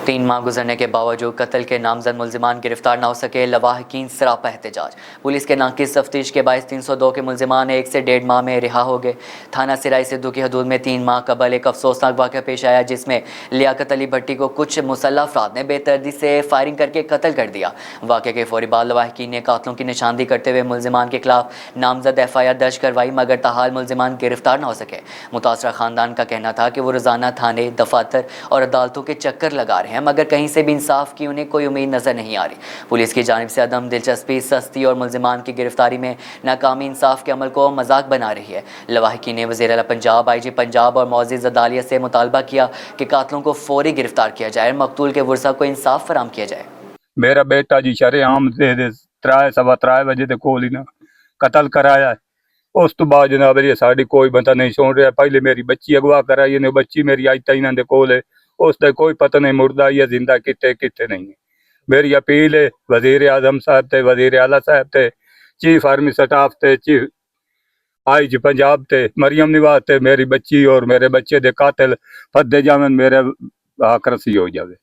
3 माह गुजरने के बावजूद कत्ल के नामजद मुलजिमान गिरफ्तार न हो सके, लवाहकीन सरापा एहतजाज। पुलिस के नाकिस तफ्तीश के बायस 302 के मुलजिमान 1 से 1.5 माह में रिहा हो गए। थाना सिराई सिद्धू की हदूद में 3 माह कबल एक अफसोसनाक वाक़या पेश आया, जिसमें लियाकत अली भट्टी को कुछ मुसल्लह अफराद ने बेदर्दी से फायरिंग करके कत्ल कर दिया। वाक़े के फौरी बाद लवाहकीन ने कातलों की निशानदी करते हुए मुलजिमान के खिलाफ नामजद FIR दर्ज करवाई, मगर ताहाल मुलजिमान गिरफ्तार न हो सके। मुतासरा खानदान का कहना था कि वो रोज़ाना थाने, दफातर और अदालतों के चक्कर लगा रहे हैं, मगर कहीं से भी इंसाफ की उन्हें कोई उम्मीद नजर नहीं आ रही। पुलिस की जानिब से अदम दिलचस्पी, सस्ती और मुलजिमान की गिरफ्तारी में नाकामी इंसाफ के अमल को मजाक बना रही है। लवाहकी ने वज़ीर आला पंजाब, IG पंजाब और मोअज़्ज़िज़ अदालिया से मुतालबा किया कि कातलों को फौरी गिरफ्तार किया जाए और मकतूल के वर्सा को इंसाफ फराम किया जाए। मेरा बेटा जी शरेआम दे 3:15 बजे ते कोल ही ना कत्ल कराया है। उस तो बाद जनाब जी साड़ी कोई बंदा नहीं सुन रहा। पहले मेरी बच्ची अगवा कराई ने, बच्ची मेरी अज तक इन्होंने कोल है, उसका कोई पता नहीं मुर्दा या जिंदा कितने कितने नहीं है। मेरी अपील है वजीर आजम साहब ते, वजीर आला साहब ते, चीफ आर्मी स्टाफ ते, चीफ IG पंजाब ते, मरियम निवाज ते, मेरी बच्ची और मेरे बच्चे दे कातिल फद्दे जावन, मेरे आकरसी हो जावे।